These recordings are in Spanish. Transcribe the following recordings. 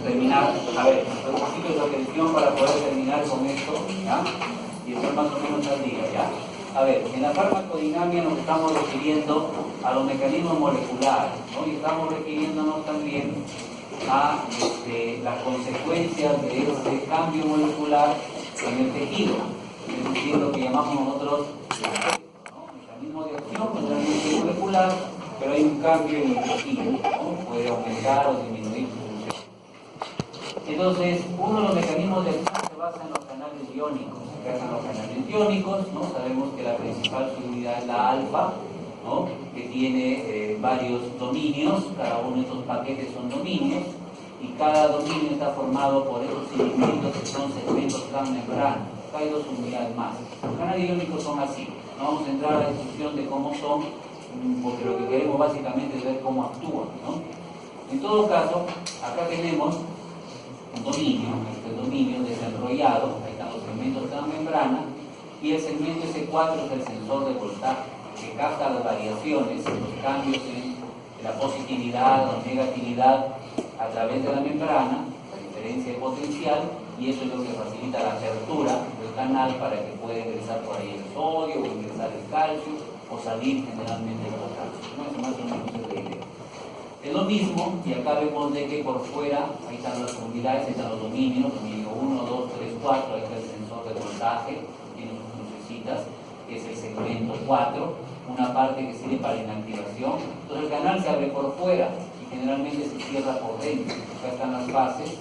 terminar, a ver, los principios de atención para poder terminar con esto, ¿ya? Y estar más o menos al día, ¿ya? A ver, en la farmacodinamia nos estamos refiriendo a los mecanismos moleculares, ¿no? Y estamos refiriéndonos también a las consecuencias de ese cambio molecular en el tejido, es decir, lo que llamamos nosotros mecanismo de acción, pues, molecular, pero hay un cambio en el tejido, ¿no? Puede aumentar o disminuir su función. Entonces, uno de los mecanismos de acción se basa en los canales iónicos. Se basan los canales iónicos, ¿no? Sabemos que la principal subunidad es la alfa, ¿no? Que tiene varios dominios, cada uno de estos paquetes son dominios, y cada dominio está formado por esos cilindritos que son segmentos transmembranos. Acá hay dos unidades más. Los canales iónicos son así. No vamos a entrar a la discusión de cómo son, porque lo que queremos básicamente es ver cómo actúan, ¿no? En todo caso, acá tenemos un dominio, este dominio desenrollado, ahí están los segmentos de la membrana, y el segmento S4 es el sensor de voltaje, que capta las variaciones, los cambios en la positividad o negatividad a través de la membrana, la diferencia de potencial, y eso es lo que facilita la apertura del canal para que pueda ingresar por ahí el sodio, o ingresar el calcio, o salir generalmente el potasio. ¿No? Eso más o menos es la idea. Es lo mismo, y acá vemos de que por fuera, ahí están las unidades, ahí están los dominios, dominio 1, 2, 3, 4, ahí está el sensor de voltaje, tiene sus crucecitas, que es el segmento 4, una parte que sirve para inactivación. Entonces el canal se abre por fuera y generalmente se cierra por dentro. Acá están las bases,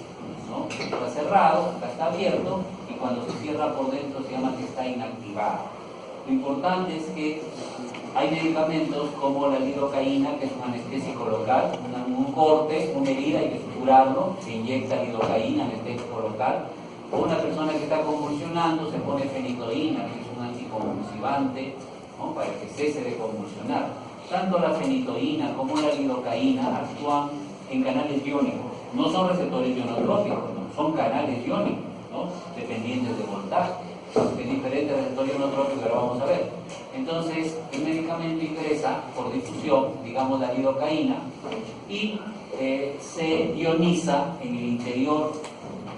¿no? Está cerrado, acá está abierto, y cuando se cierra por dentro se llama que está inactivado. Lo importante es que hay medicamentos como la lidocaína, que es un anestésico local, un corte, una herida, hay que suturarlo, se inyecta lidocaína, anestésico local. O una persona que está convulsionando se pone fenitoína, que es un anticonvulsivante, ¿no? Para que cese de convulsionar. Tanto la fenitoína como la lidocaína actúan en canales iónicos. No son receptores ionotrópicos, ¿no? Son canales iónicos, ¿no? Dependientes de voltaje. Es diferente al receptor ionotrópico, que lo vamos a ver. Entonces, el medicamento ingresa por difusión, digamos la lidocaína, y se ioniza en el interior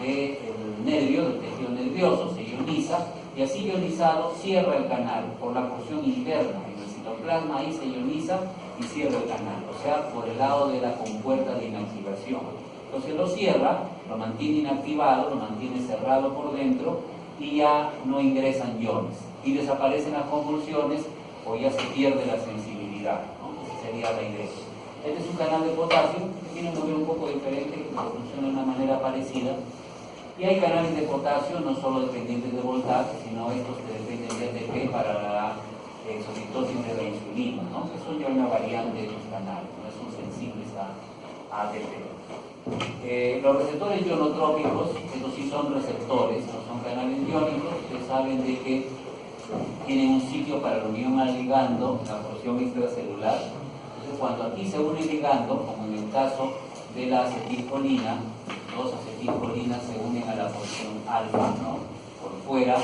del nervio, del tejido nervioso, se ioniza, y así ionizado cierra el canal por la porción interna. En el citoplasma ahí se ioniza y cierra el canal, o sea, por el lado de la compuerta de inactivación. Entonces lo cierra, lo mantiene inactivado, lo mantiene cerrado por dentro, y ya no ingresan iones, y desaparecen las convulsiones, o ya se pierde la sensibilidad, ¿no? Esa sería la idea. Este es un canal de potasio que tiene un modelo un poco diferente, que funciona de una manera parecida. Y hay canales de potasio no solo dependientes de voltaje, sino estos que dependen de ATP para la exocitosis de la insulina, ¿no? Que son ya una variante de los canales, no son sensibles a ATP. Los receptores ionotrópicos, estos sí son receptores, no son canales iónicos. Ustedes saben de que tienen un sitio para la unión al ligando, la porción extracelular. Entonces, cuando aquí se une el ligando, como en el caso de la acetilcolina, dos acetilcolinas se unen a la porción alfa, ¿no? Por fuera,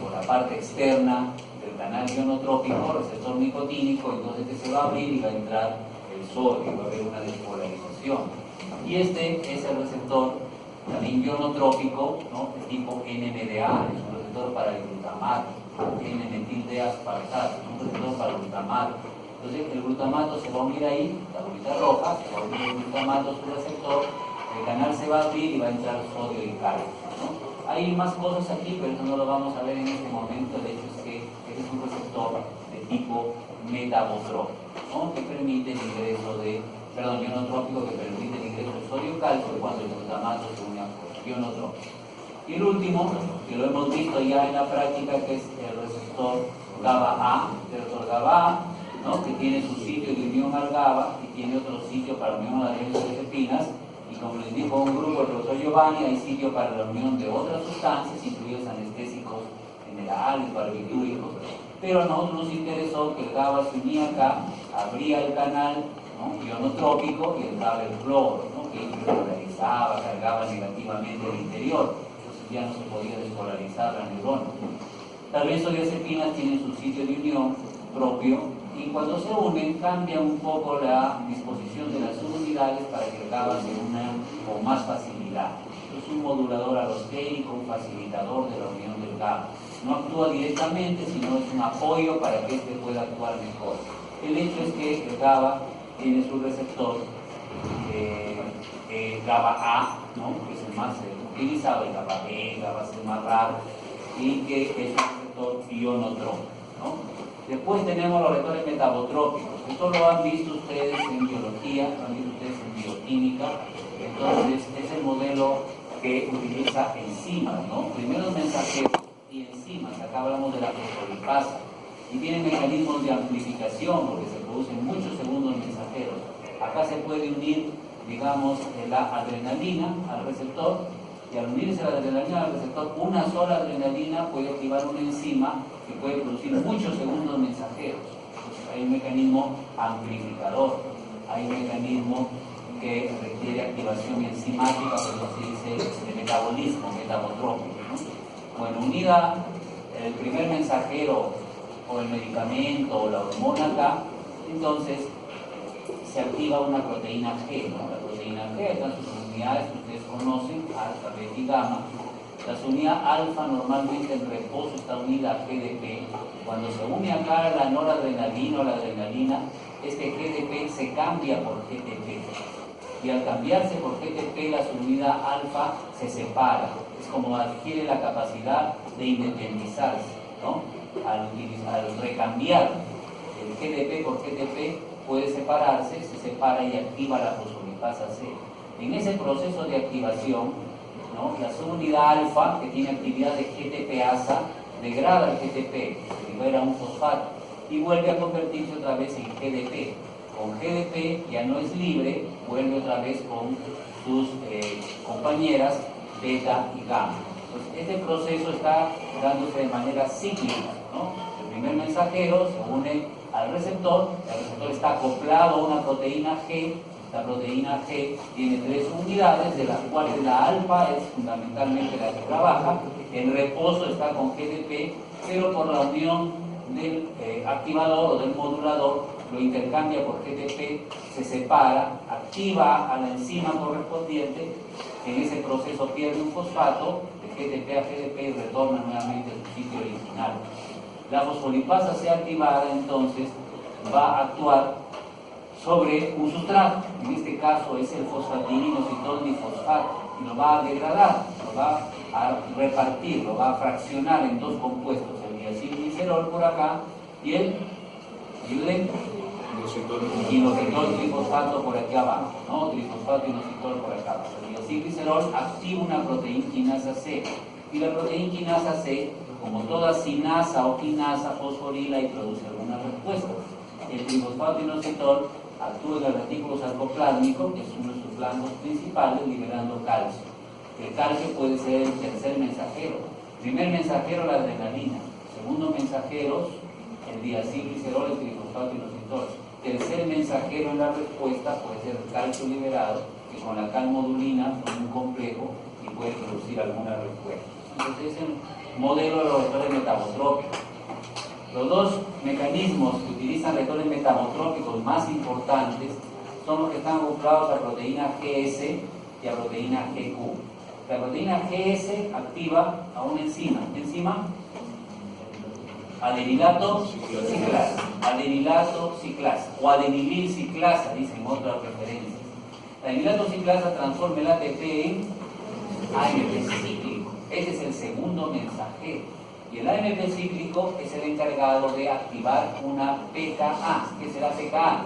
por la parte externa del canal ionotrópico, receptor nicotínico, entonces este se va a abrir y va a entrar el sodio, va a haber una despolarización. Y este es el receptor también ionotrópico, ¿no? De tipo NMDA, es un receptor para el glutamato, N-metil-D-aspartato, un receptor para el glutamato. Entonces el glutamato se va a unir ahí, la bolita roja, se va a unir el glutamato a su receptor, el canal se va a abrir y va a entrar sodio y calcio, ¿no? Hay más cosas aquí, pero eso no lo vamos a ver en este momento. De hecho es que este es un receptor de tipo metabotrópico, ¿no? Que permite el ingreso de, ionotrópico, que permite el ingreso de sodio y calcio cuando el glutamato se une a ionotrópico. Y el último, que lo hemos visto ya en la práctica, que es el receptor GABA-A, el receptor GABA-A, ¿no? Que tiene su sitio de unión al GABA y tiene otro sitio para unión a las benzodiazepinas. Y como les dijo un grupo, el profesor Giovanni, hay sitio para la unión de otras sustancias, incluidos anestésicos generales, barbitúricos. Pero a nosotros nos interesó que el GABA se unía acá, abría el canal, ¿no? Ionotrópico, y el GABA el flúor, ¿no? Que polarizaba, cargaba negativamente el interior. Entonces ya no se podía despolarizar la neurona. Las benzodiazepinas tienen su sitio de unión propio, y cuando se unen cambian un poco la disposición de las subunidades para que el GABA se una con más facilidad. periférico, un facilitador de la unión del GABA. No actúa directamente, sino es un apoyo para que este pueda actuar mejor. El hecho es que el GABA tiene su receptor, GABA A, ¿no? Que es el más utilizado, el GABA B, GABA C más raro, y que es un receptor ionotrópico, ¿no? Después tenemos los receptores metabotrópicos. Esto lo han visto ustedes en biología, lo han visto ustedes en bioquímica. Entonces, es el modelo que utiliza enzimas, ¿no? Primero mensajeros y enzimas. Acá hablamos de la fosfolipasa. Y tiene mecanismos de amplificación, porque se producen muchos segundos mensajeros. Acá se puede unir, digamos, la adrenalina al receptor, y al unirse la adrenalina al receptor, una sola adrenalina puede activar una enzima que puede producir muchos segundos mensajeros. Entonces, hay un mecanismo amplificador, hay un mecanismo que requiere activación enzimática, por eso se dice de metabolismo, metabotrópico, ¿no? Bueno, unida el primer mensajero o el medicamento o la hormona acá, entonces se activa una proteína G, ¿no? La proteína G, están sus unidades que ustedes conocen, alfa, beta y gamma. La unidad alfa normalmente en reposo está unida a GDP. Cuando se une acá la noradrenalina o la adrenalina, este GDP se cambia por GTP. Y al cambiarse por GTP, la subunidad alfa se separa. Es como adquiere la capacidad de independizarse, ¿no? Al recambiar el GDP por GTP, puede separarse, se separa y activa la fosfolipasa C. En ese proceso de activación, ¿no? La subunidad alfa, que tiene actividad de GTPasa, degrada el GTP, se libera un fosfato y vuelve a convertirse otra vez en GDP. Con GDP ya no es libre, vuelve otra vez con sus compañeras beta y gamma. Entonces, este proceso está dándose de manera cíclica, ¿no? El primer mensajero se une al receptor, el receptor está acoplado a una proteína G. La proteína G tiene 3 unidades, de las cuales la alfa es fundamentalmente la que trabaja. El reposo está con GDP, pero por la unión del activador o del modulador lo intercambia por GDP, se separa, activa a la enzima correspondiente. En ese proceso pierde un fosfato, de GDP a GDP, y retorna nuevamente a su sitio original. La fosfolipasa C activada entonces va a actuar sobre un sustrato, en este caso es el fosfatidinoinositol difosfato, y lo va a degradar, lo va a repartir, lo va a fraccionar en 2 compuestos, el diacilglicerol por acá y el inositol trifosfato por aquí abajo, ¿no? Trifosfato inositol por acá abajo. El diacilglicerol activa una proteína quinasa C, y la proteína quinasa C, como toda sinasa o quinasa, fosforila y produce alguna respuesta. El trifosfato inositol actúa en el retículo sarcoplásmico, que es uno de sus flancos principales, liberando calcio. El calcio puede ser el tercer mensajero. Primer mensajero, la adrenalina. Segundo mensajero, el diacilglicerol, el trifosfato inositol. Tercer mensajero en la respuesta puede ser el calcio liberado, que con la calmodulina son un complejo y puede producir alguna respuesta. Entonces es el modelo de los receptores metabotrópicos. Los 2 mecanismos que utilizan receptores metabotrópicos más importantes son los que están acoplados a proteína GS y a proteína GQ. La proteína GS activa a una enzima. ¿Qué enzima? Adenilato ciclasa. Adenilato ciclasa. O adenilil ciclasa, dicen otras referencias. La adenilato ciclasa transforma el ATP en AMP cíclico. Ese es el segundo mensajero. Y el AMP cíclico es el encargado de activar una PKA. ¿Qué será PKA?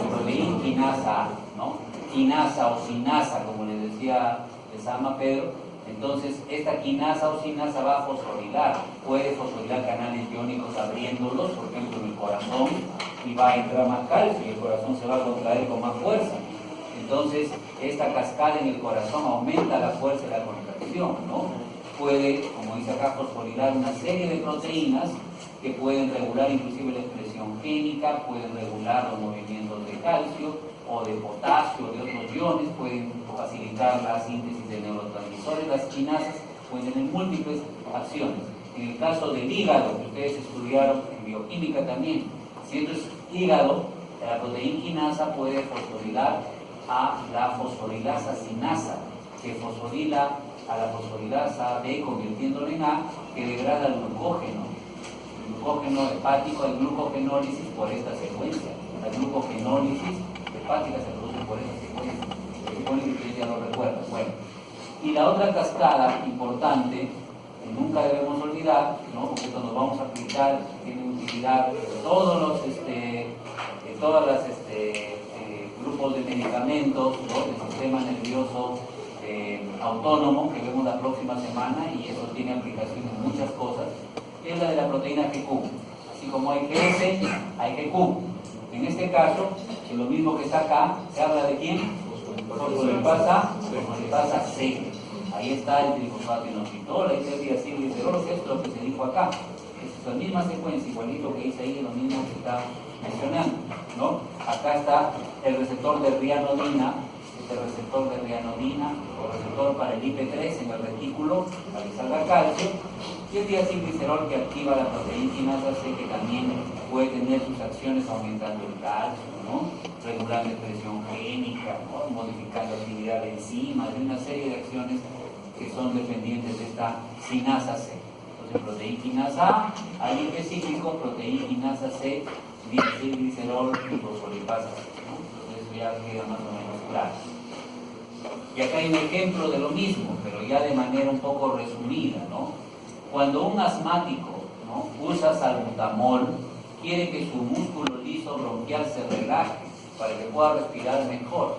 Proteína quinasa A, ¿no? Quinasa o sinasa, como les decía Sama Pedro. Entonces, esta quinasa o sinasa va a fosforilar. Puede fosforilar canales iónicos abriéndolos, por ejemplo, en el corazón, y va a entrar más calcio y el corazón se va a contraer con más fuerza. Entonces, esta cascada en el corazón aumenta la fuerza de la contracción, ¿no? Puede, como dice acá, fosforilar una serie de proteínas que pueden regular inclusive la expresión génica, pueden regular los movimientos de calcio o de potasio o de otros iones, pueden facilitar la síntesis de neurotransmisores. Las quinasas pueden tener múltiples acciones. En el caso del hígado, que ustedes estudiaron en bioquímica también, si esto es hígado, la proteína quinasa puede fosforilar a la fosforilasa sinasa. que fosforila a la fosforilasa B convirtiéndolo en A, que degrada el glucógeno. El glucógeno hepático, hay glucogenólisis por esta secuencia. La glucogenólisis hepática se produce por esta secuencia. Se supone que ustedes ya lo recuerdan. Bueno, y la otra cascada importante, que nunca debemos olvidar, ¿no? Porque esto nos vamos a aplicar, tiene utilidad todos los todas las grupos de medicamentos, ¿no? Del sistema nervioso autónomo, que vemos la próxima semana, y eso tiene aplicación en muchas cosas, es la de la proteína GQ. Así como hay GS, hay GQ. En este caso, es lo mismo que está acá, se habla de quién, fosfolipasa C. Ahí está el trifosfato inositol, ahí está el diacilglicerol, que es lo que se dijo acá. Es la misma secuencia, igualito que dice ahí, lo mismo que está mencionando, ¿no? Acá está el receptor de rianodina, este receptor de rianodina, o receptor para el IP3 en el retículo, para que salga calcio, y el diacilglicerol que activa la proteína C, que también puede tener sus acciones aumentando el calcio, ¿no? Regulando expresión génica, ¿no? Modificando actividad de enzimas, y una serie de acciones que son dependientes de esta sinasa C. Entonces, proteína A, ALP cíclico, proteína C, diacilglicerol y fosfolipasa C, ¿no? Entonces, eso ya queda más o menos claro. Y acá hay un ejemplo de lo mismo, pero ya de manera un poco resumida, ¿no? Cuando un asmático, ¿no?, usa salbutamol, quiere que su músculo liso bronquial se relaje para que pueda respirar mejor.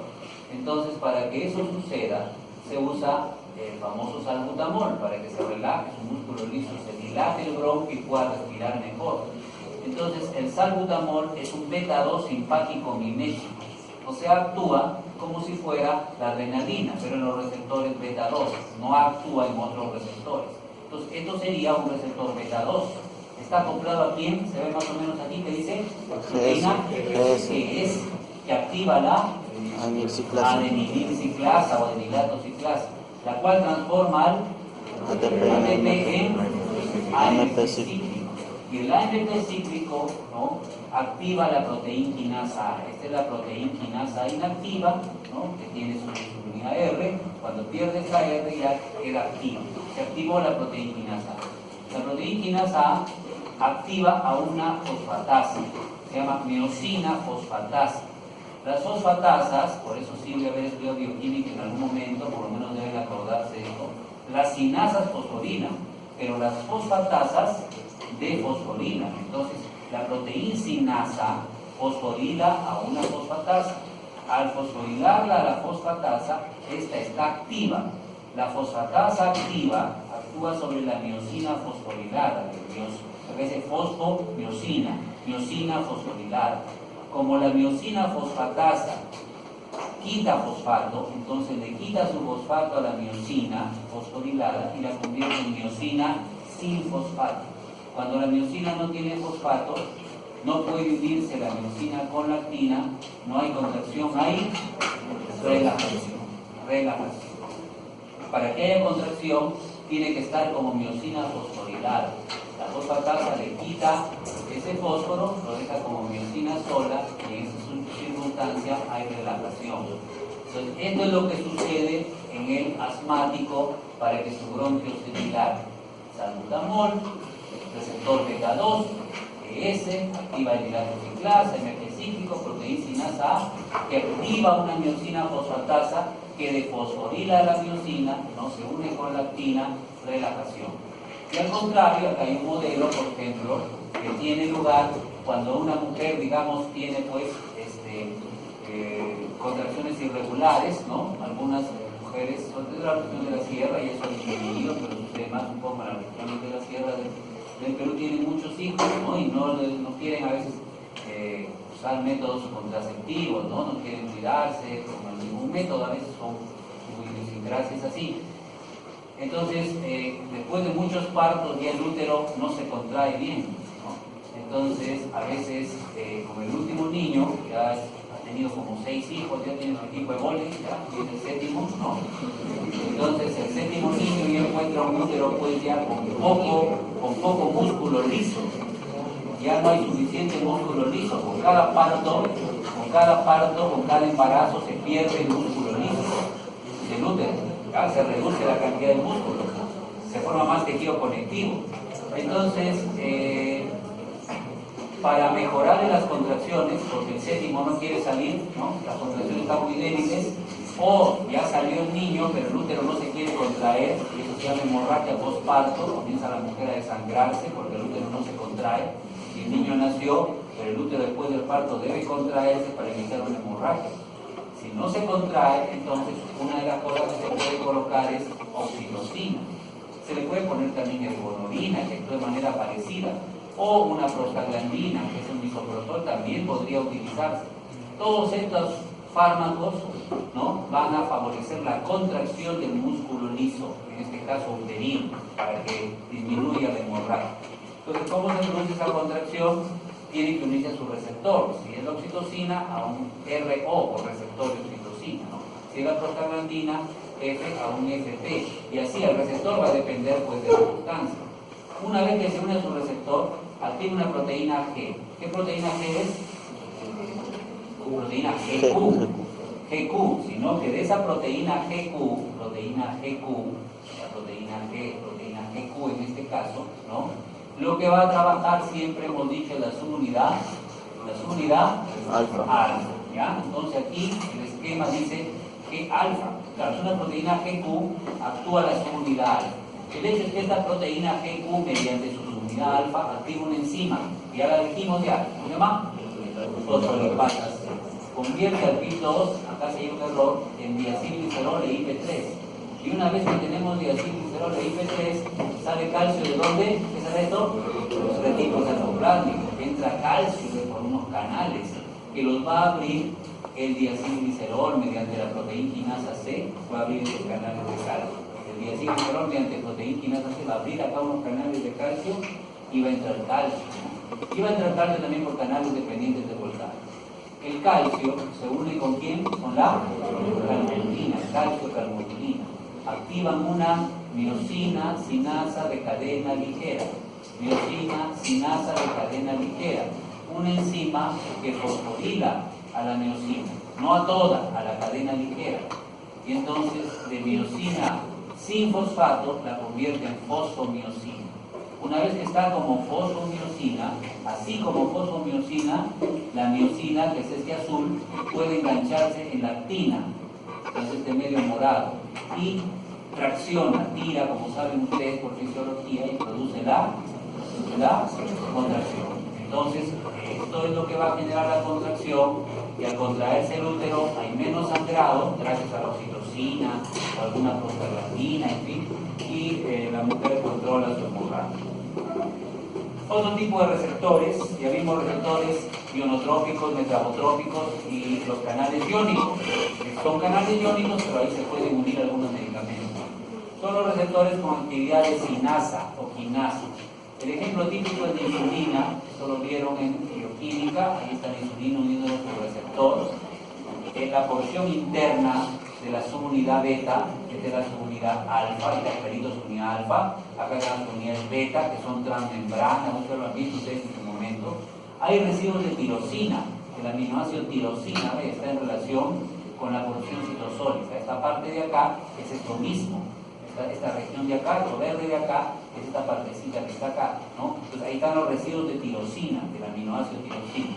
Entonces, para que eso suceda, se usa el famoso salbutamol para que se relaje su músculo liso, se dilate el bronquio y pueda respirar mejor. Entonces, el salbutamol es un beta-2 simpático mimético, o sea, actúa como si fuera la adrenalina, pero en los receptores beta-2, no actúa en otros receptores. Entonces, esto sería un receptor beta-2. Está acoplado a quién, se ve más o menos aquí, que dice proteína que activa la adenilciclasa o adenilatociclasa, la cual transforma al ATP en AMP cíclico. Y el AMP cíclico, ¿no?, activa la proteinquinasa A. Esta es la proteinquinasa inactiva, ¿no?, que tiene su unidad R. Cuando pierde esa R ya queda activa. Se activó la proteinquinasa A. La proteinquinasa A activa a una fosfatasa, se llama miosina fosfatasa. Las fosfatasas, por eso sirve haber estudiado bioquímica en algún momento, por lo menos deben acordarse de esto. Las sinasas fosforilan, pero las fosfatasas defosforilan. Entonces, la proteincinasa fosforila a una fosfatasa. Al fosforilarla a la fosfatasa, esta está activa. La fosfatasa activa actúa sobre la miosina fosforilada, a veces fosfomiosina, miosina fosforilada. Como la miosina fosfatasa quita fosfato, entonces le quita su fosfato a la miosina fosforilada y la convierte en miosina sin fosfato. Cuando la miosina no tiene fosfato, no puede unirse la miosina con la actina, no hay contracción, hay relajación. Para que haya contracción, tiene que estar como miosina fosforilada. La fosfatasa le quita ese fósforo, lo deja como miosina sola, y en esa circunstancia hay relajación. Entonces, esto es lo que sucede en el asmático para que su bronquio se dilate. Salbutamol, receptor beta-2, ES, activa el dilatociclasa, MP cíclico, proteíncinasa A, que activa una miosina fosfatasa que defosforila la miosina, no se une con la actina, relajación. Y al contrario, acá hay un modelo, por ejemplo, que tiene lugar cuando una mujer, digamos, tiene pues contracciones irregulares, ¿no? Algunas mujeres son de la región de la sierra, y eso es dividido, pero sucede más un poco en las regiones de la sierra del Perú, tienen muchos hijos, ¿no? Y no quieren a veces usar métodos contraceptivos, ¿no? No quieren cuidarse con ningún método, a veces son muy idiosincrasias así. Entonces, después de muchos partos ya el útero no se contrae bien, ¿no? Entonces, a veces, como el último niño ya ha tenido como 6 hijos, ya tiene su equipo de vóley, ya tiene el séptimo, no. Entonces, el séptimo niño ya encuentra un útero pues ya con poco músculo liso. Ya no hay suficiente músculo liso. Con cada parto, con cada embarazo se pierde el músculo liso del útero. Ya se reduce la cantidad de músculo, se forma más tejido conectivo. Entonces, para mejorar en las contracciones, porque el séptimo no quiere salir, ¿no? Las contracciones están muy débiles, o ya salió el niño, pero el útero no se quiere contraer, y eso se llama hemorragia postparto, comienza la mujer a desangrarse porque el útero no se contrae, y el niño nació, pero el útero después del parto debe contraerse para evitar una hemorragia. Si no se contrae, entonces una de las cosas que se puede colocar es oxitocina. Se le puede poner también ergonorina, que actúa de manera parecida, o una prostaglandina, que es un misoprostol, también podría utilizarse. Todos estos fármacos, ¿no?, van a favorecer la contracción del músculo liso, en este caso uterino, para que disminuya la hemorragia. Entonces, ¿cómo se produce esa contracción? Tiene que unirse a su receptor. Si es la oxitocina, a un RO, o receptor de oxitocina, ¿no? Si es la prostaglandina, F a un FP. Y así el receptor va a depender, pues, de la sustancia. Una vez que se une a su receptor, activa una proteína G. ¿Qué proteína G es? Proteína GQ, sino que de esa proteína GQ, la proteína GQ en este caso, ¿no?, lo que va a trabajar siempre, hemos dicho, la subunidad alfa, ¿ya? Entonces aquí el esquema dice que alfa, claro, es una proteína GQ, actúa la subunidad alfa. El hecho es que esta proteína GQ, mediante su subunidad alfa, activa una enzima, y ya la dijimos ya, ¿cómo se llama? Fosfolipasas. Convierte al PIP2, acá se lleva un error, en diacilglicerol e IP3. Y una vez que tenemos diacilglicerol e IP3, sale calcio ¿de dónde? ¿Qué sale esto? Los retículos endoplásmicos. Entra calcio por unos canales que los va a abrir el diacilglicerol mediante la proteína quinasa C, va a abrir esos canales de calcio. El diacilglicerol mediante proteína quinasa C va a abrir acá unos canales de calcio y va a entrar calcio. Y va a entrar calcio también por canales dependientes de voltaje. El calcio se une ¿con quién? Con la calmodulina, calcio-calmodulina. Activan una miosina sinasa de cadena ligera. Miosina sinasa de cadena ligera. Una enzima que fosforila a la miosina, no a toda, a la cadena ligera. Y entonces de miosina sin fosfato la convierte en fosfomiosina. Una vez que está como fosfomiosina, así como fosfomiosina, la miosina, que es este azul, puede engancharse en la actina, que es este medio morado, y tracciona, tira, como saben ustedes por fisiología, y produce la contracción. Entonces, esto es lo que va a generar la contracción, y al contraerse el útero hay menos sangrado, gracias a la oxitocina, o alguna prostaglandina, en fin, y la mujer controla su hemorragia. Otro tipo de receptores, ya vimos receptores ionotrópicos, metabotrópicos y los canales iónicos. Son canales iónicos, pero ahí se pueden unir algunos medicamentos. Son los receptores con actividad de sinasa o quinasa. El ejemplo típico es de insulina, esto lo vieron en bioquímica, ahí está la insulina uniéndose a su receptor. En la porción interna de la subunidad beta, esta es la subunidad alfa, y la perito subunidad alfa, acá están las unidades beta, que son transmembranas, ustedes lo han visto ustedes en su momento. Hay residuos de tirosina, el aminoácido tirosina está en relación con la porción citosólica. Esta parte de acá es esto mismo, esta región de acá, lo verde de acá, es esta partecita que está acá, ¿no? Entonces ahí están los residuos de tirosina, del aminoácido tirosina,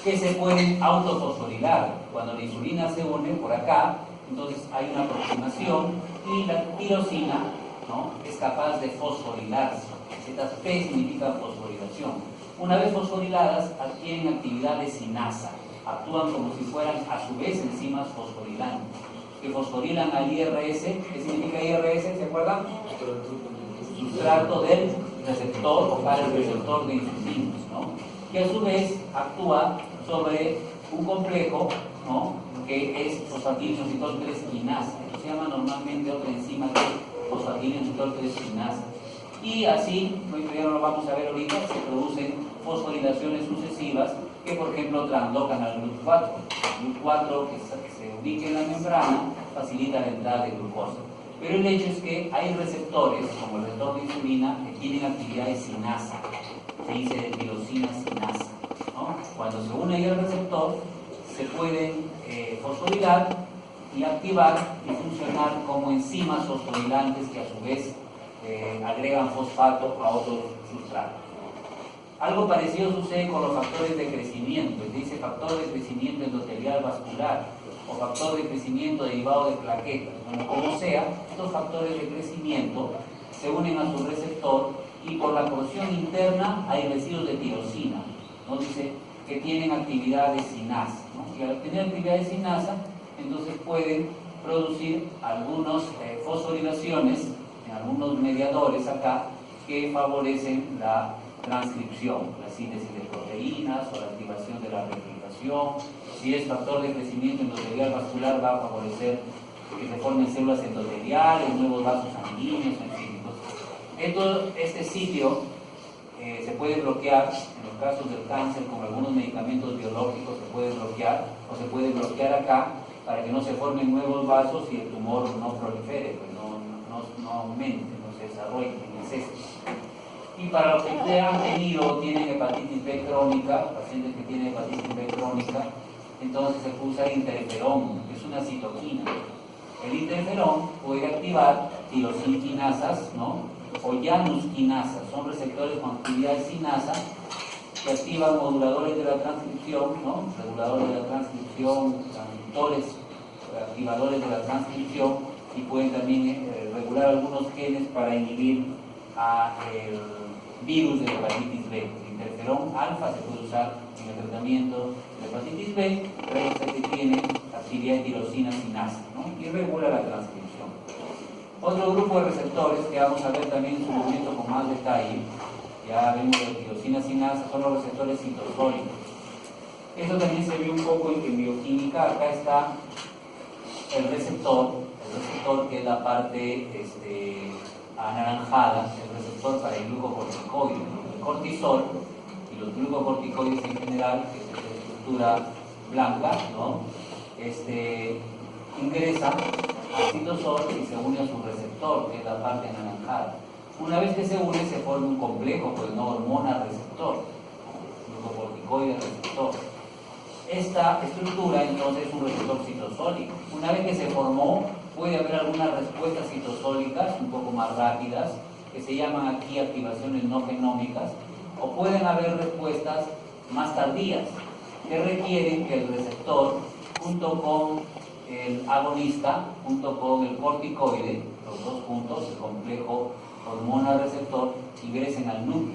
que se pueden autofosforilar. Cuando la insulina se une por acá, entonces hay una aproximación y la tirosina, ¿no?, es capaz de fosforilarse. Estas P significa fosforilación. Una vez fosforiladas, adquieren actividad de sinasa, actúan como si fueran a su vez enzimas fosforilantes, que fosforilan al IRS. ¿Qué significa IRS? ¿Se acuerdan? Sustrato del receptor, o para el receptor de insulinos, ¿no?, que a su vez actúa sobre un complejo, ¿no?, que es fosfatilinositol 3 quinasa. Esto se llama normalmente otra enzima que es fosfatilinositol 3 quinasa. Y así, ya no lo vamos a ver ahorita, se producen fosforilaciones sucesivas que, por ejemplo, translocan al GLUT4. El GLUT4 que se ubique en la membrana facilita la entrada de glucosa. Pero el hecho es que hay receptores, como el receptor de insulina, que tienen actividad de sinasa. Se dice de tirosina sinasa, ¿no? Cuando se une al receptor, se pueden fosforilar y activar y funcionar funcionar como enzimas fosforilantes que a su vez agregan fosfato a otros sustratos. Algo parecido sucede con los factores de crecimiento. Se dice factor de crecimiento endotelial vascular o factor de crecimiento derivado de plaquetas. Bueno, como sea, estos factores de crecimiento se unen a su receptor y por la porción interna hay residuos de tirosina, ¿no? Dice que tienen actividad de sinasa, ¿no? Y al tener actividad de sinasa, entonces pueden producir algunas fosforilaciones en algunos mediadores acá que favorecen la transcripción, la síntesis de proteínas o la activación de la replicación. Si es factor de crecimiento endotelial vascular, va a favorecer que se formen células endoteliales, nuevos vasos sanguíneos, en fin. Este sitio se puede bloquear, en los casos del cáncer, con algunos medicamentos biológicos se puede bloquear, o se puede bloquear acá para que no se formen nuevos vasos y el tumor no prolifere, pues no aumente, no se desarrolle en exceso. Y para los que ustedes han tenido o tienen hepatitis B crónica, pacientes que tienen hepatitis B crónica, entonces se puede usar interferón, que es una citoquina. El interferón puede activar tirosininasas, ¿no? O janusquinasas, son receptores con actividad sinasa que activan moduladores de la transcripción, ¿no? Reguladores de la transcripción, transductores, activadores de la transcripción, y pueden también regular algunos genes para inhibir el virus de la hepatitis B. El interferón alfa se puede usar en el tratamiento de hepatitis B, pero este que tiene actividad de tirosina sinasa, ¿no? Y regula la transcripción. Otro grupo de receptores que vamos a ver también en su momento con más detalle, ya vemos la tirosina sinasa, son los receptores citosólicos. Esto también se ve un poco en bioquímica. Acá está el receptor que es la parte anaranjada, el receptor para el glucocorticoide. El cortisol y los glucocorticoides en general, que es de estructura blanca, ¿no? Ingresa al citosol y se une a su receptor, que es la parte anaranjada. Una vez que se une, se forma un complejo, pues no, hormona receptor, glucocorticoide receptor. Esta estructura entonces es un receptor citosólico. Una vez que se formó, puede haber algunas respuestas citosólicas un poco más rápidas, que se llaman aquí activaciones no genómicas, o pueden haber respuestas más tardías, que requieren que el receptor, junto con el agonista, junto con el corticoide, los dos juntos, el complejo hormona-receptor, ingresen al núcleo,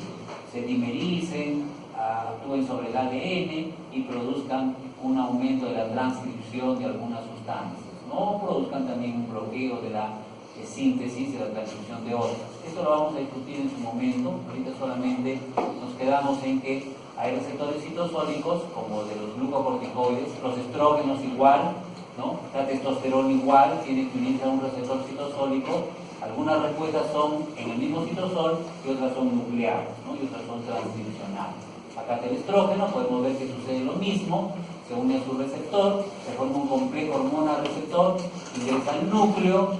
se dimericen, actúen sobre el ADN y produzcan un aumento de la transcripción de algunas sustancias, no produzcan también un bloqueo de la síntesis y la transcripción de otras. Esto lo vamos a discutir en su momento. Ahorita solamente nos quedamos en que hay receptores citosólicos como de los glucocorticoides, los estrógenos igual, ¿no? La testosterona igual tiene que unirse a un receptor citosólico. Algunas respuestas son en el mismo citosol y otras son nucleares, ¿no? Y otras son transcripcionales. Acá el estrógeno podemos ver que sucede lo mismo, se une a su receptor, se forma un complejo hormona-receptor, ingresa al núcleo,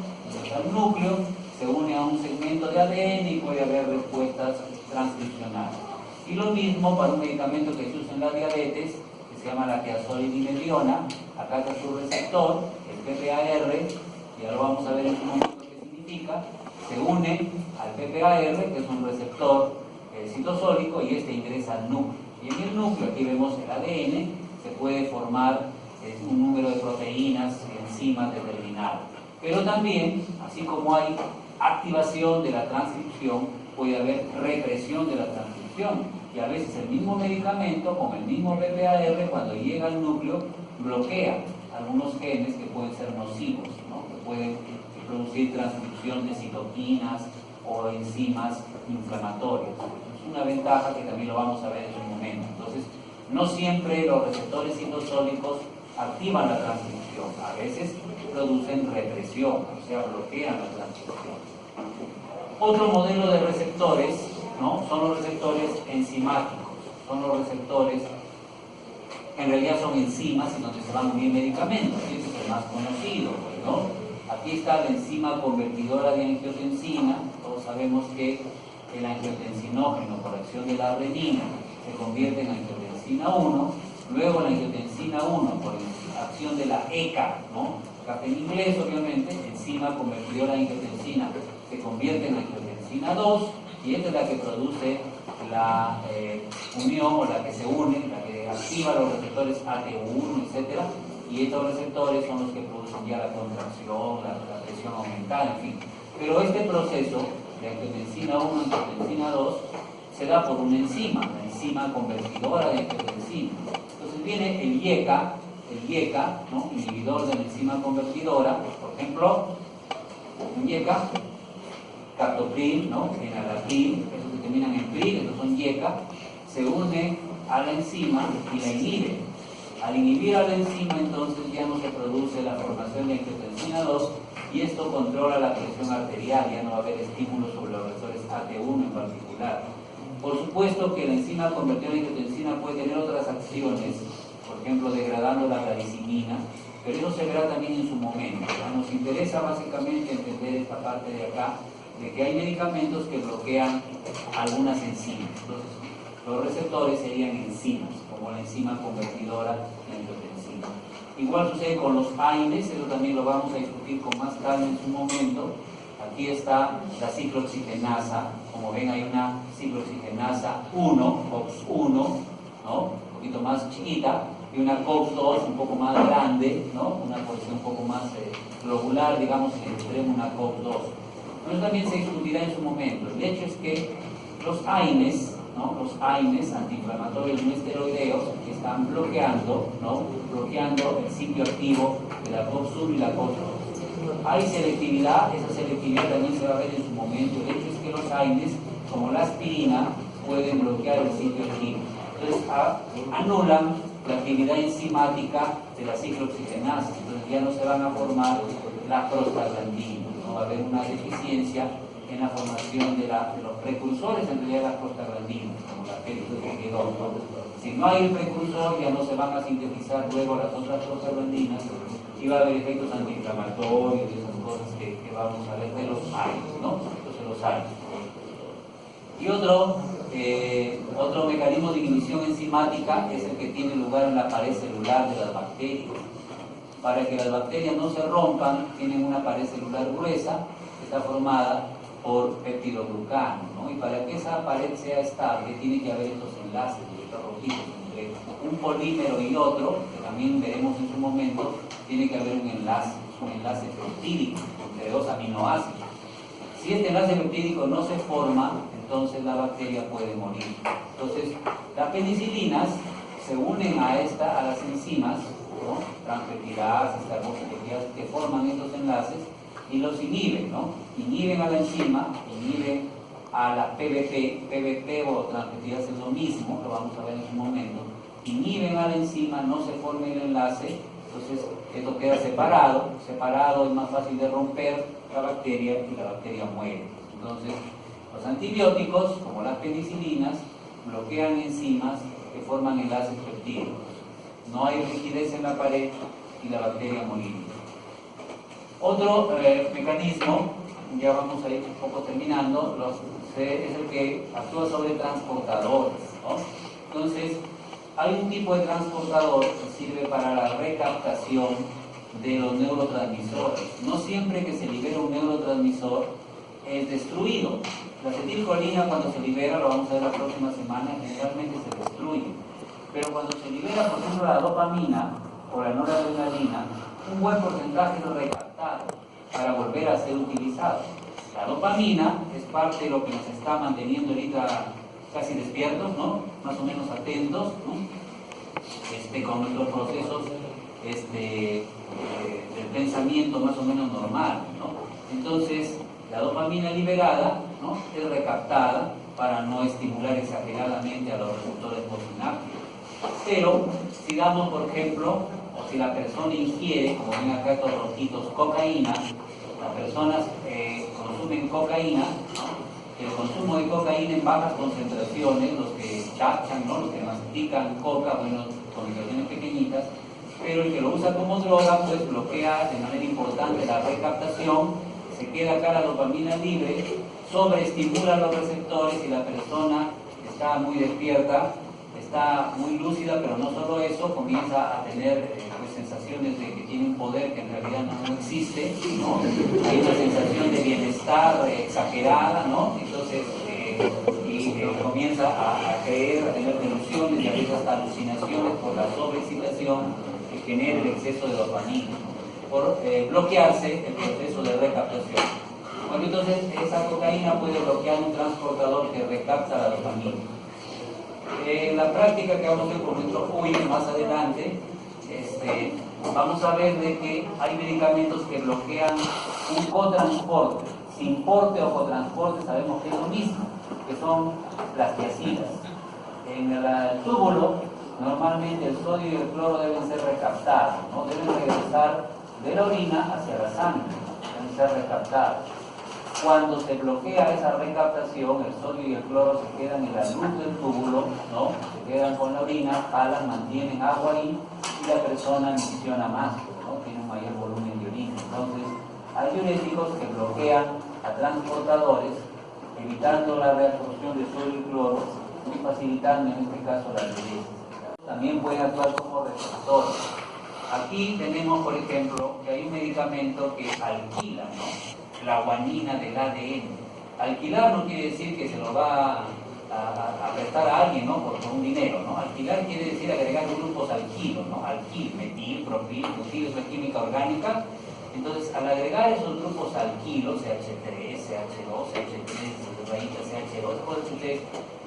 se une a un segmento de ADN y puede haber respuestas transcripcionales. Y lo mismo para un medicamento que se usa en la diabetes, que se llama la tiazolidinediona. Acá está su receptor, el PPAR, y ahora vamos a ver en un momento qué significa. Se une al PPAR, que es un receptor citosólico, y este ingresa al núcleo. Y en el núcleo, aquí vemos el ADN, se puede formar un número de proteínas, enzimas determinadas. Pero también, así como hay activación de la transcripción, puede haber represión de la transcripción. Y a veces el mismo medicamento, con el mismo PPAR, cuando llega al núcleo, bloquea algunos genes que pueden ser nocivos, ¿no? Que pueden producir transcripción de citoquinas o enzimas inflamatorias. Es una ventaja que también lo vamos a ver en un momento. Entonces, no siempre los receptores citosólicos activan la transcripción, a veces producen represión, o sea, bloquean la transcripción. Otro modelo de receptores, ¿no? Son los receptores enzimáticos, son los receptores, en realidad son enzimas y donde se van a unir medicamentos, y ese es el más conocido, ¿no? Aquí está la enzima convertidora de angiotensina. Todos sabemos que el angiotensinógeno por acción de la renina se convierte en angiotensina 1, luego la angiotensina 1 por acción de la ECA, ¿no? Acá en inglés, obviamente, enzima enzima convertidora de angiotensina se convierte en angiotensina 2 y esta es la que produce la unión o la que se une, la que activa los receptores AT1, etc. Y estos receptores son los que producen ya la contracción, la presión aumentada, en fin. Pero este proceso de angiotensina 1 a angiotensina 2 se da por una enzima, la enzima convertidora de angiotensina. Entonces viene el IECA, ¿no? Inhibidor de la enzima convertidora, por ejemplo, un IECA, captopril, ¿no? Enalapril, esos que terminan en pril, estos son IECA, se une a la enzima y la inhibe. Al inhibir a la enzima, entonces ya no se produce la formación de angiotensina 2 y esto controla la presión arterial, ya no va a haber estímulos sobre los receptores AT1 en particular. Por supuesto que la enzima convertida en angiotensina puede tener otras acciones, por ejemplo, degradando la glicemina, pero eso se verá también en su momento. Nos interesa básicamente entender esta parte de acá, de que hay medicamentos que bloquean algunas enzimas. Entonces, los receptores serían enzimas, como la enzima convertidora de angiotensina. Igual sucede con los AINES, eso también lo vamos a discutir con más calma en su momento. Aquí está la ciclooxigenasa, como ven hay una ciclooxigenasa 1, COX-1, ¿no? Un poquito más chiquita, y una COX-2 un poco más grande, ¿no? Una posición un poco más globular, digamos en el extremo una COX-2. Eso también se discutirá en su momento. El hecho es que los AINES, ¿no? Los AINES, antiinflamatorios no esteroideos, que están bloqueando, ¿no? Bloqueando el sitio activo de la COX-1 y la COX-2. Hay selectividad, esa selectividad también se va a ver en su momento. El hecho es que los AINES, como la aspirina, pueden bloquear el sitio activo. Entonces anulan la actividad enzimática de la ciclooxigenasa. Entonces ya no se van a formar las prostaglandinas, no va a haber una deficiencia en la formación de los precursores en realidad de las prostaglandinas, como la PGG2. Si no hay el precursor, ya no se van a sintetizar luego las otras prostaglandinas y va a haber efectos antiinflamatorios y esas cosas que vamos a ver de los AINES, ¿no? Entonces los AINES. Y otro mecanismo de inhibición enzimática es el que tiene lugar en la pared celular de las bacterias. Para que las bacterias no se rompan, tienen una pared celular gruesa que está formada por peptidoglucano, ¿no? Y para que esa pared sea estable, tiene que haber estos enlaces, estos rojitos, entre un polímero y otro, que también veremos en su momento, tiene que haber un enlace peptídico entre dos aminoácidos. Si este enlace peptídico no se forma, entonces la bacteria puede morir. Entonces, las penicilinas se unen a las enzimas, ¿no? Transpeptidases, carboxipeptidases, que forman estos enlaces y los inhiben, ¿no? Inhiben a la enzima, inhiben a la PVP o transpeptidasa es lo mismo, lo vamos a ver en un momento. Inhiben a la enzima, no se forma el enlace, entonces esto queda separado es más fácil de romper la bacteria y la bacteria muere. Entonces, los antibióticos, como las penicilinas, bloquean enzimas que forman enlaces peptídicos. No hay rigidez en la pared y la bacteria moriría. Otro mecanismo, ya vamos a ir un poco terminando, es el que actúa sobre transportadores, ¿no? Entonces, hay un tipo de transportador que sirve para la recaptación de los neurotransmisores. No siempre que se libera un neurotransmisor es destruido. La acetilcolina, cuando se libera, lo vamos a ver la próxima semana, generalmente se destruye. Pero cuando se libera, por ejemplo, la dopamina o la noradrenalina, un buen porcentaje es recaptado para volver a ser utilizado. La dopamina es parte de lo que nos está manteniendo ahorita casi despiertos, ¿no? Más o menos atentos, ¿no? Con nuestros procesos del pensamiento más o menos normal, ¿no? Entonces, la dopamina liberada, ¿no? Es recaptada para no estimular exageradamente a los receptores postsinápticos. Pero, si damos, por ejemplo, o si la persona ingiere, como ven acá estos rojitos, cocaína, las personas consumen cocaína, ¿no? El consumo de cocaína en bajas concentraciones, los que chachan, ¿no? Los que mastican coca, bueno, concentraciones pequeñitas, pero el que lo usa como droga, pues bloquea de manera importante la recaptación, se queda acá la dopamina libre, sobreestimula los receptores y la persona está muy despierta, está muy lúcida, pero no solo eso, comienza a tener pues, sensaciones de que tiene un poder que en realidad no existe, ¿no? Hay una sensación de bienestar exagerada, ¿no? Entonces, comienza a creer, a tener delusiones y a veces hasta alucinaciones por la sobreexcitación que genera el exceso de dopamina, por bloquearse el proceso de recaptación. Bueno, entonces esa cocaína puede bloquear un transportador que recapta la dopamina. En la práctica que vamos a ver con nuestro UIN más adelante, vamos a ver de que hay medicamentos que bloquean un cotransporte. Sin porte o cotransporte sabemos que es lo mismo, que son las tiazidas. En el túbulo, normalmente el sodio y el cloro deben ser recaptados, ¿no? Deben regresar de la orina hacia la sangre, deben ser recaptados. Cuando se bloquea esa recaptación, el sodio y el cloro se quedan en la luz del túbulo, ¿no? Se quedan con la orina, jalan, mantienen agua ahí y la persona micciona más, ¿no? Tiene un mayor volumen de orina. Entonces, hay diuréticos que bloquean a transportadores, evitando la reabsorción de sodio y cloro y facilitando en este caso la diuresis. También pueden actuar como receptores. Aquí tenemos, por ejemplo, que hay un medicamento que alquila, ¿no? La guanina del ADN. Alquilar no quiere decir que se lo va a prestar a alguien, ¿no? Por un dinero, ¿no? Alquilar quiere decir agregar grupos alquilo, ¿no? Alquil, metil, propil, butil, es una química orgánica. Entonces, al agregar esos grupos alquilos, CH3, CH2, CH3, rayita CH2, pues ustedes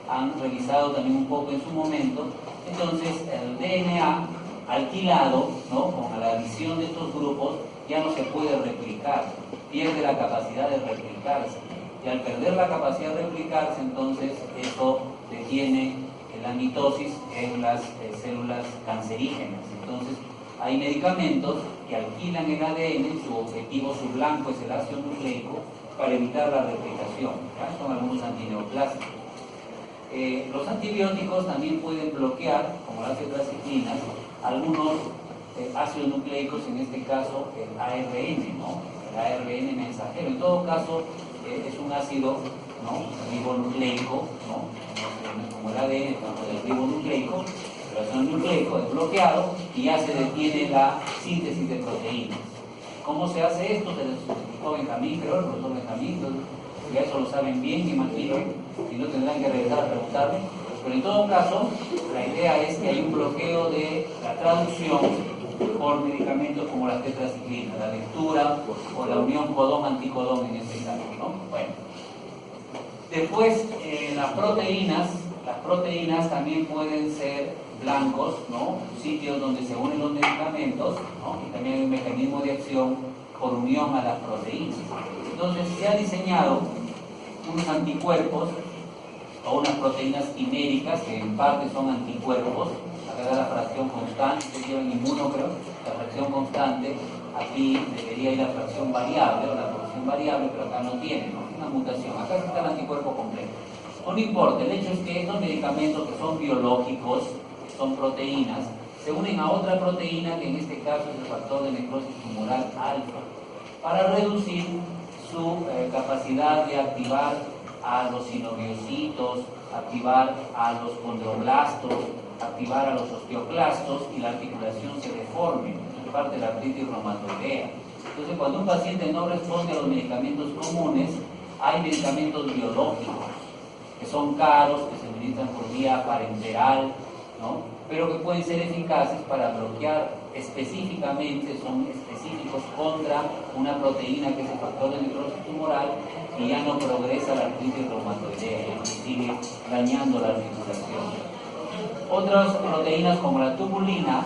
han revisado también un poco en su momento. Entonces, el DNA alquilado, ¿no? Con la adición de estos grupos, ya no se puede replicar, pierde la capacidad de replicarse. Y al perder la capacidad de replicarse, entonces eso detiene la mitosis en las células cancerígenas. Entonces, hay medicamentos que alquilan el ADN, su objetivo, su blanco es el ácido nucleico, para evitar la replicación. ¿Ya? Son algunos antineoplásicos. Los antibióticos también pueden bloquear, como las tetraciclinas, algunos ácidos nucleicos, en este caso el ARN, ¿no? El ARN mensajero. En todo caso, es un ácido, ¿no? Ribonucleico, ¿no? Como el ADN, tanto el ribonucleico, el ácido nucleico es bloqueado y ya se detiene la síntesis de proteínas. ¿Cómo se hace esto? Se les explicó Benjamín, creo, el profesor Benjamín, ya eso lo saben bien, me imagino, y no tendrán que regresar a preguntarme. Pero en todo caso, la idea es que hay un bloqueo de la traducción por medicamentos como las tetraciclinas, la lectura o la unión codón-anticodón en este caso, ¿no? Bueno. Después, las proteínas también pueden ser blancos, ¿no? Sitios donde se unen los medicamentos, ¿no? Y también hay un mecanismo de acción por unión a las proteínas. Entonces, se ha diseñado unos anticuerpos o unas proteínas quiméricas que en parte son anticuerpos. Acá da la fracción constante, ustedes llevan inmuno, creo, la fracción constante. Aquí debería ir la fracción variable o la porción variable, pero acá no tiene, ¿no? Una mutación. Acá está el anticuerpo completo. No importa, el hecho es que estos medicamentos que son biológicos, que son proteínas, se unen a otra proteína que en este caso es el factor de necrosis tumoral alfa, para reducir su capacidad de activar a los sinoviocitos, activar a los condroblastos, activar a los osteoclastos y la articulación se deforme, es parte de la artritis reumatoidea. Entonces, cuando un paciente no responde a los medicamentos comunes, hay medicamentos biológicos que son caros, que se administran por vía parenteral, ¿no? Pero que pueden ser eficaces para bloquear específicamente, son específicos contra una proteína que es el factor de necrosis tumoral y ya no progresa la artritis reumatoidea, y sigue dañando la articulación. Otras proteínas como la tubulina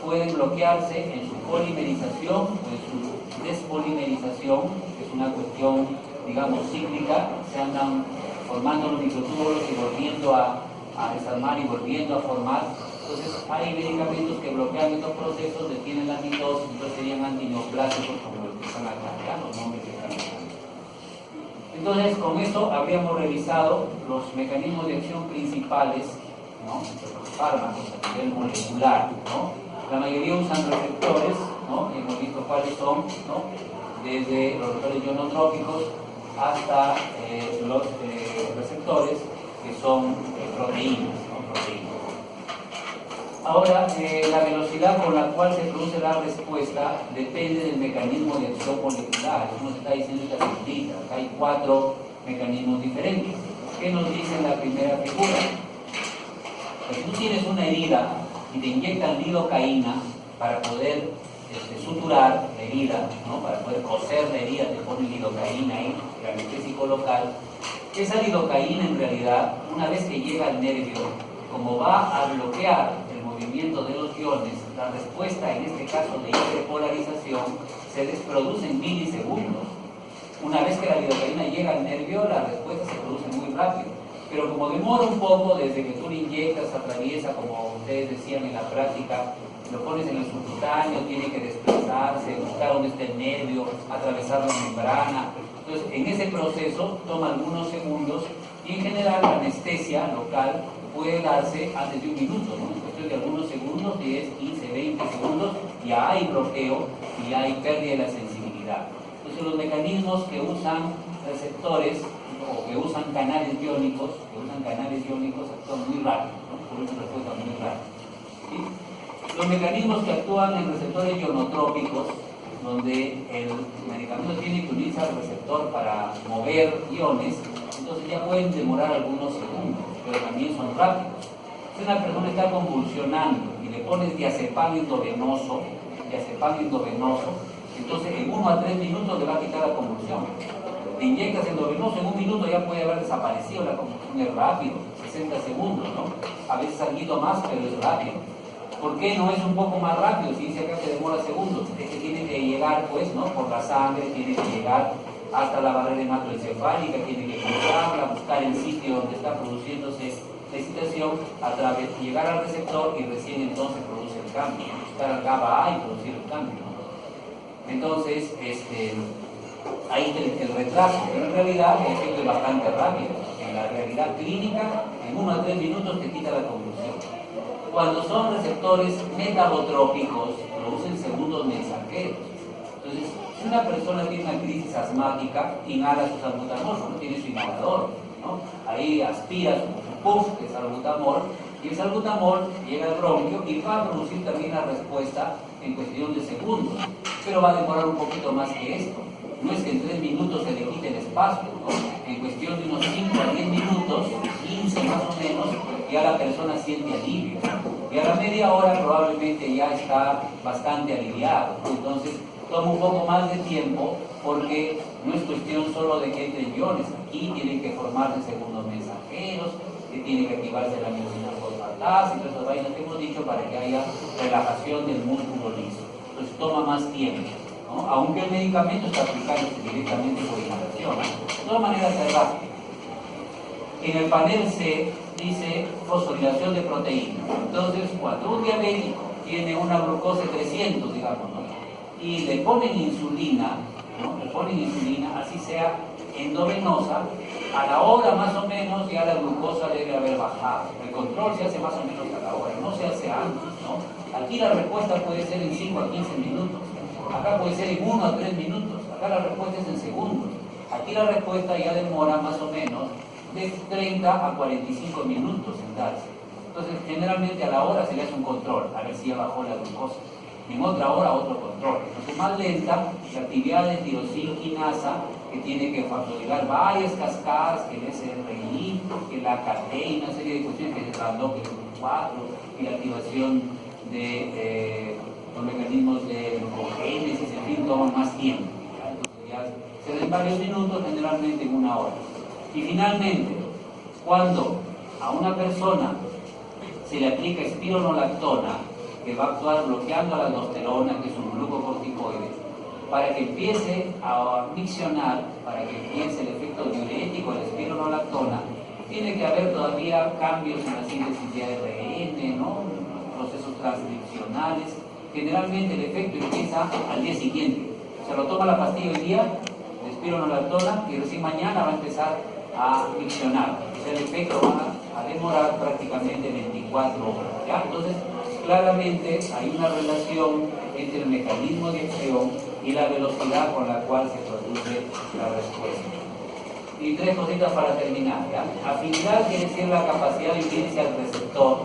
pueden bloquearse en su polimerización o en su despolimerización, que es una cuestión, digamos, cíclica, se andan formando los microtúbulos y volviendo a desarmar y volviendo a formar. Entonces hay medicamentos que bloquean estos procesos, detienen la mitosis, entonces serían antineoplásicos como los que están acá, los nombres que están acá. Entonces con eso habríamos revisado los mecanismos de acción principales, ¿no? De los fármacos a nivel molecular, ¿no? La mayoría usan receptores, ¿no? Y hemos visto cuáles son, ¿no? Desde los receptores ionotrópicos hasta los receptores que son proteínas, ¿no? Proteínas. Ahora, la velocidad con la cual se produce la respuesta depende del mecanismo de acción molecular. Eso nos está diciendo esta cintita. Acá hay 4 mecanismos diferentes. ¿Qué nos dice en la primera figura? Pues si tú tienes una herida y te inyectan lidocaína para poder suturar la herida, ¿no? Para poder coser la herida, te ponen lidocaína ahí, el anestésico local. Esa lidocaína en realidad, una vez que llega al nervio, como va a bloquear el movimiento de los iones, la respuesta en este caso de hiperpolarización se produce en milisegundos. Una vez que la lidocaína llega al nervio, la respuesta se produce muy rápido. Pero como demora un poco, desde que tú le inyectas, atraviesa, como ustedes decían en la práctica, lo pones en el subcutáneo, tiene que desplazarse, buscar dónde está el nervio, atravesar la membrana. Entonces, en ese proceso toma algunos segundos y en general la anestesia local puede darse antes de un minuto, ¿no? En cuestión de algunos segundos, 10, 15, 20 segundos, ya hay bloqueo y ya hay pérdida de la sensibilidad. Entonces, los mecanismos que usan receptores o que usan canales iónicos, actúan muy rápido, ¿no? Por una respuesta muy rápida. ¿Sí? Los mecanismos que actúan en receptores ionotrópicos, donde el medicamento tiene que unirse al receptor para mover iones, entonces ya pueden demorar algunos segundos, pero también son rápidos. Si una persona está convulsionando y le pones diazepam endovenoso, entonces en 1 a 3 minutos le va a quitar la convulsión. Te inyectas endovenoso, en 1 minuto ya puede haber desaparecido la convulsión, es rápido, 60 segundos, ¿no? A veces algo más, pero es rápido. ¿Por qué no es un poco más rápido? Si dice acá que demora segundos, es que tiene que llegar, pues, ¿no? Por la sangre, tiene que llegar hasta la barrera hematoencefálica, tiene que cruzarla, buscar el sitio donde está produciéndose la excitación, llegar al receptor y recién entonces produce el cambio. Buscar al GABA A y producir el cambio, ¿no? Entonces, ahí está el retraso, pero en realidad el efecto es bastante rápido. En la realidad clínica, en 1 a 3 minutos te quita la convulsión. Cuando son receptores metabotrópicos, producen segundos mensajeros. Entonces, si una persona tiene una crisis asmática, inhala su salbutamol, no tiene su inhalador, ¿no? Ahí aspira su puff, que es salbutamol, y el salbutamol llega al bronquio y va a producir también la respuesta en cuestión de segundos, pero va a demorar un poquito más que esto. No es que en 3 minutos se le quite el espasmo, ¿no? En cuestión de unos 5 a 10 minutos, 15 más o menos, ya la persona siente alivio. Y a la media hora probablemente ya está bastante aliviado. Entonces, toma un poco más de tiempo porque no es cuestión solo de que entren iones. Aquí tienen que formarse segundos mensajeros, que tiene que activarse la miosina fosfatasa y todas esas vainas que hemos dicho para que haya relajación del músculo liso. Entonces, toma más tiempo, ¿no? Aunque el medicamento está aplicándose directamente por inhalación, ¿no? De todas maneras es rápido. En el panel C dice fosforilación de proteínas. Entonces, cuando un diabético tiene una glucosa de 300, digamos, ¿no? Y le ponen insulina, ¿no? Le ponen insulina, así sea endovenosa, a la hora más o menos ya la glucosa debe haber bajado. El control se hace más o menos a la hora, no se hace antes, ¿no? Aquí la respuesta puede ser en 5 a 15 minutos, acá puede ser en 1 a 3 minutos, acá la respuesta es en segundos. Aquí la respuesta ya demora más o menos de 30 a 45 minutos en darse. Entonces, generalmente a la hora se le hace un control, a ver si ya bajó la glucosa. En otra hora, otro control. Entonces, más lenta, la actividad de tirosina, que tiene que fosforilar varias cascadas, que el SRI, que la CAT y una serie de cuestiones, que es el RANDO, que es el 4, y la activación de los mecanismos de glucogénesis, en fin, toman más tiempo. Entonces, ya se den varios minutos, generalmente en 1 hora. Y finalmente, cuando a una persona se le aplica espironolactona, que va a actuar bloqueando a la aldosterona, que es un glucocorticoide, para que empiece a miccionar, para que empiece el efecto diurético de la espironolactona, tiene que haber todavía cambios en la síntesis de ARN, ¿no? Procesos transcripcionales. Generalmente el efecto empieza al día siguiente. Se lo toma la pastilla hoy día, de espironolactona, y recién mañana va a empezar a miccionar. O sea, el efecto va a demorar prácticamente 24 horas, ¿ya? Entonces, claramente hay una relación entre el mecanismo de acción y la velocidad con la cual se produce la respuesta. Y 3 cositas para terminar, ¿ya? Afinidad quiere decir la capacidad de unirse al receptor.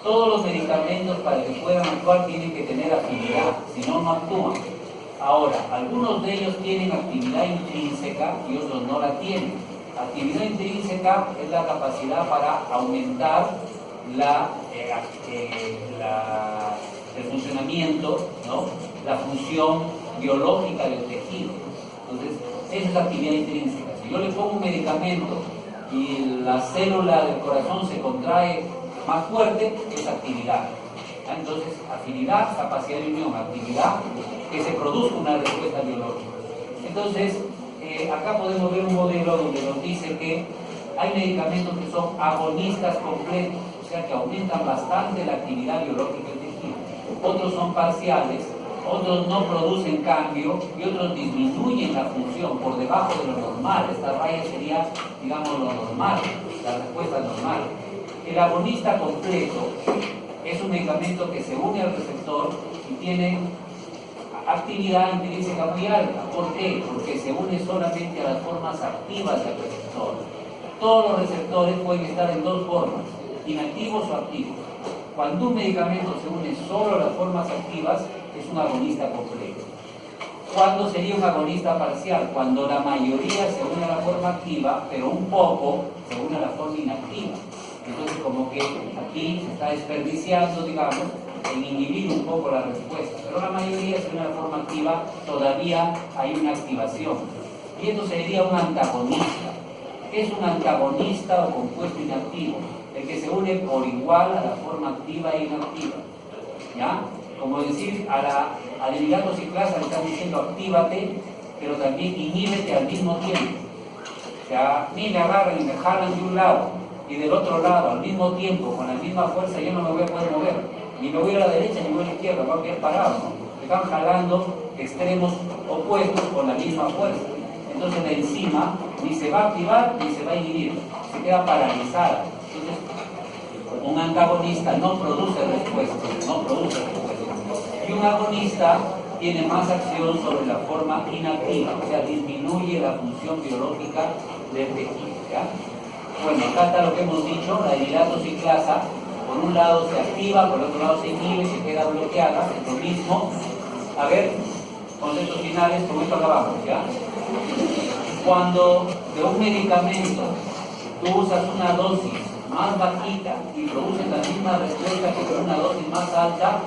Todos los medicamentos para que puedan actuar tienen que tener actividad, si no, no actúan. Ahora, algunos de ellos tienen actividad intrínseca y otros no la tienen. Actividad intrínseca es la capacidad para aumentar el funcionamiento, ¿no? La función biológica del tejido. Entonces, esa es la actividad intrínseca. Si yo le pongo un medicamento y la célula del corazón se contrae más fuerte, es actividad. Entonces, afinidad, capacidad de unión, actividad, que se produzca una respuesta biológica. Entonces, acá podemos ver un modelo donde nos dice que hay medicamentos que son agonistas completos, o sea que aumentan bastante la actividad biológica del tejido. Otros son parciales, otros no producen cambio y otros disminuyen la función por debajo de lo normal. Esta raya sería, digamos, lo normal, la respuesta normal. El agonista completo es un medicamento que se une al receptor y tiene actividad intrínseca muy alta. ¿Por qué? Porque se une solamente a las formas activas del receptor. Todos los receptores pueden estar en dos formas, inactivos o activos. Cuando un medicamento se une solo a las formas activas, es un agonista completo. ¿Cuándo sería un agonista parcial? Cuando la mayoría se une a la forma activa, pero un poco se une a la forma inactiva. Entonces, como que aquí se está desperdiciando, digamos, en inhibir un poco la respuesta. Pero la mayoría se une a la forma activa, todavía hay una activación. Y esto sería un antagonista. ¿Qué es un antagonista o compuesto inactivo? El que se une por igual a la forma activa e inactiva. ¿Ya? Como decir, al hidrato ciclasa le están diciendo actívate, pero también inhíbete al mismo tiempo. O sea, ni me agarran y me jalan de un lado y del otro lado al mismo tiempo, con la misma fuerza, yo no me voy a poder mover. Ni me voy a la derecha ni me voy a la izquierda, voy a quedar parado, ¿no? Me están jalando extremos opuestos con la misma fuerza. Entonces la enzima ni se va a activar ni se va a inhibir, se queda paralizada. Entonces, un antagonista no produce respuesta, y un agonista tiene más acción sobre la forma inactiva, o sea, disminuye la función biológica del tejido. ¿Ya? Bueno, acá está lo que hemos dicho, la hidrato ciclasa, por un lado se activa, por el otro lado se inhibe, se queda bloqueada, es lo mismo. A ver, conceptos finales, con esto acabamos, ¿ya? Cuando de un medicamento tú usas una dosis más bajita y produces la misma respuesta que con una dosis más alta,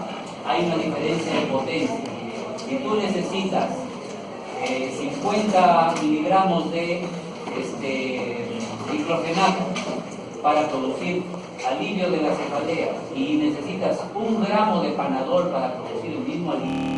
hay una diferencia de potencia. Si tú necesitas 50 miligramos de diclofenaco para producir alivio de la cefalea y necesitas 1 gramo de panadol para producir el mismo alivio,